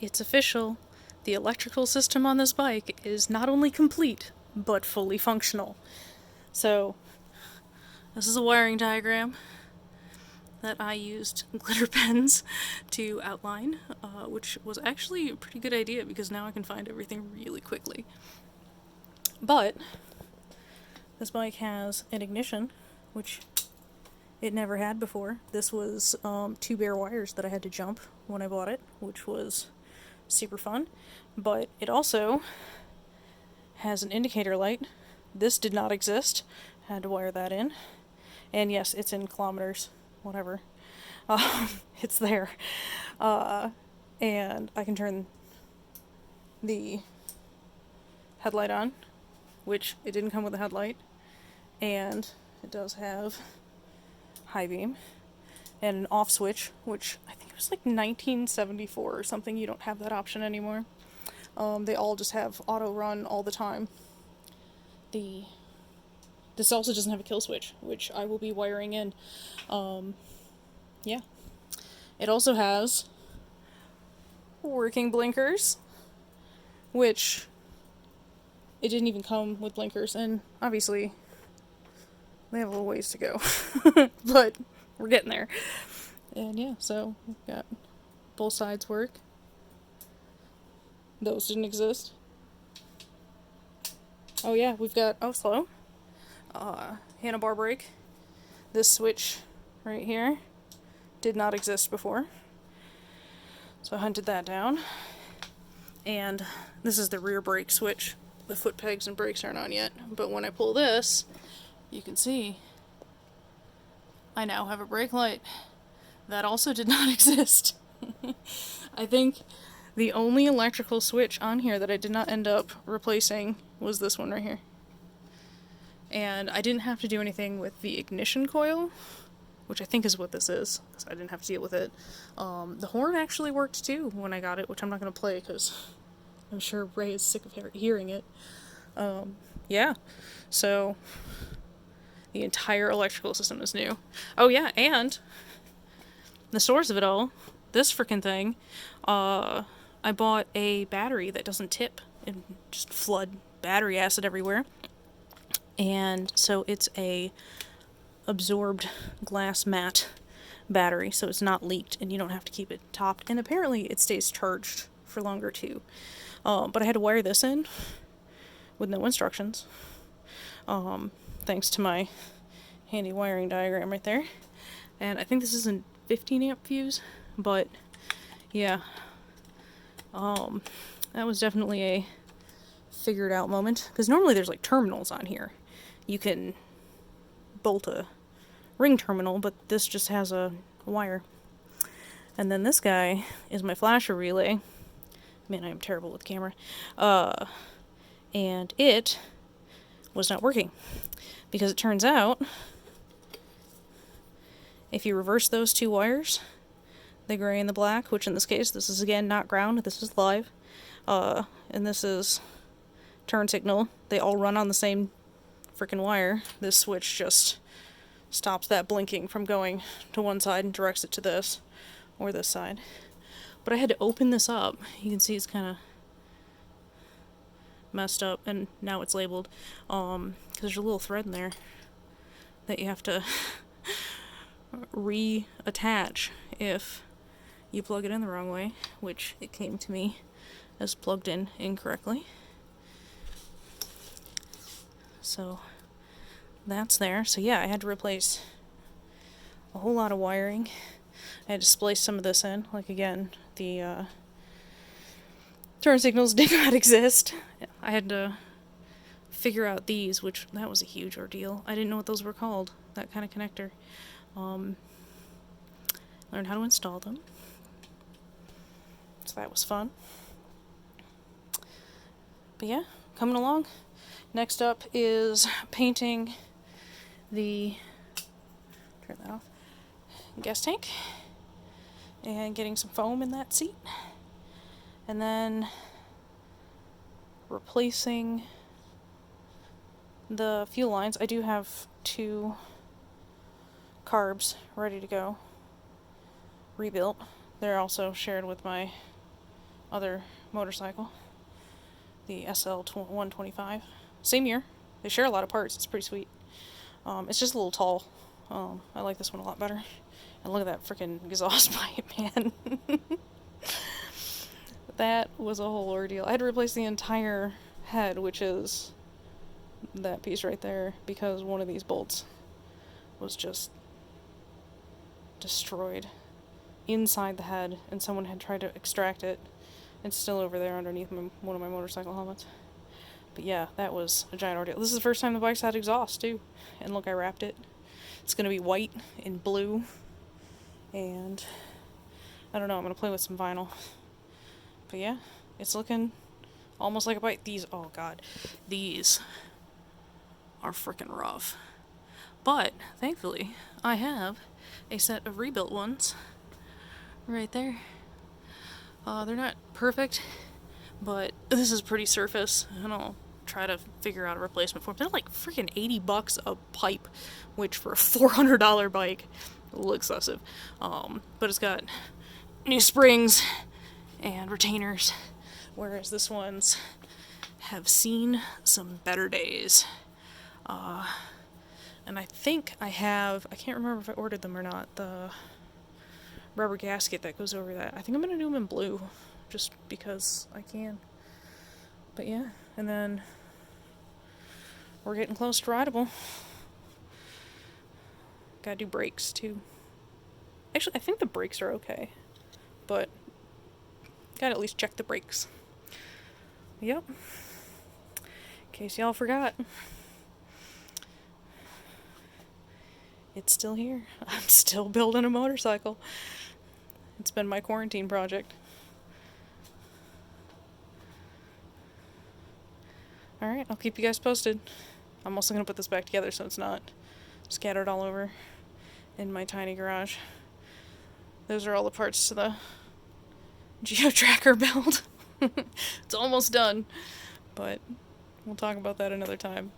it's official. The electrical system on this bike is not only complete, but fully functional. So, this is a wiring diagram that I used glitter pens to outline, which was actually a pretty good idea because now I can find everything really quickly. But, this bike has an ignition, which it never had before. This was 2 bare wires that I had to jump when I bought it, which was super fun. But it also has an indicator light. This did not exist. Had to wire that in. And yes, it's in kilometers. Whatever. It's there. And I can turn the headlight on, which it didn't come with a headlight. And it does have high beam and an off switch, which I think it was like 1974 or something. You don't have that option anymore. They all just have auto run all the time. This also doesn't have a kill switch, which I will be wiring in. Yeah. It also has working blinkers, which it didn't even come with blinkers, and obviously they have a little ways to go. But we're getting there. And yeah, so we've got both sides work. Those didn't exist. Oh yeah, we've got slow. Handlebar brake. This switch right here did not exist before. So I hunted that down. And this is the rear brake switch. The foot pegs and brakes aren't on yet. But when I pull this, you can see I now have a brake light. That also did not exist. I think the only electrical switch on here that I did not end up replacing was this one right here. And I didn't have to do anything with the ignition coil, which I think is what this is, because I didn't have to deal with it. The horn actually worked too when I got it, which I'm not going to play because I'm sure Ray is sick of hearing it. Yeah, so the entire electrical system is new. Oh yeah, and the source of it all, this frickin' thing, I bought a battery that doesn't tip and just flood battery acid everywhere. And so it's a absorbed glass mat battery, so it's not leaked and you don't have to keep it topped. And apparently it stays charged for longer too. But I had to wire this in with no instructions. Thanks to my handy wiring diagram right there. And I think this is a 15 amp fuse, but yeah. That was definitely a figured out moment, because normally there's like terminals on here. You can bolt a ring terminal, but this just has a wire. And then this guy is my flasher relay. Man, I am terrible with camera. And it was not working, because it turns out if you reverse those 2 wires, the gray and the black, which in this case, this is again not ground, this is live, and this is turn signal, they all run on the same freaking wire. This switch just stops that blinking from going to one side and directs it to this or this side. But I had to open this up. You can see it's kind of messed up, and now it's labeled, because there's a little thread in there that you have to reattach if you plug it in the wrong way, which it came to me as plugged in incorrectly. So that's there. So yeah, I had to replace a whole lot of wiring. I had to splice some of this in. Like again, the turn signals did not exist. I had to figure out these, which that was a huge ordeal. I didn't know what those were called, that kind of connector. Learned how to install them. So that was fun. But yeah, coming along. Next up is painting the, turn that off, gas tank, and getting some foam in that seat. And then replacing the fuel lines. I do have 2 carbs ready to go, rebuilt. They're also shared with my other motorcycle, the CL100. Same year. They share a lot of parts. It's pretty sweet. It's just a little tall. I like this one a lot better. And look at that freaking exhaust pipe, man. That was a whole ordeal. I had to replace the entire head, which is that piece right there, because one of these bolts was just destroyed inside the head, and someone had tried to extract it. It's still over there underneath one of my motorcycle helmets. But yeah, that was a giant ordeal. This is the first time the bike's had exhaust, too. And look, I wrapped it. It's going to be white and blue. And I don't know, I'm going to play with some vinyl. But yeah, it's looking almost like a bike. These, oh god, these are freaking rough. But, thankfully, I have a set of rebuilt ones right there. They're not perfect, but this is pretty surface, and I'll try to figure out a replacement for them. They're like freaking $80 a pipe, which for a $400 bike, a little excessive. But it's got new springs and retainers, whereas this one's have seen some better days. And I think I can't remember if I ordered them or not, the rubber gasket that goes over that. I think I'm going to do them in blue, just because I can. But yeah, and then we're getting close to rideable. Gotta do brakes, too. Actually, I think the brakes are okay, but gotta at least check the brakes. Yep. In case y'all forgot. It's still here. I'm still building a motorcycle. It's been my quarantine project. Alright, I'll keep you guys posted. I'm also going to put this back together so it's not scattered all over in my tiny garage. Those are all the parts to the Geo-Tracker build. It's almost done, but we'll talk about that another time.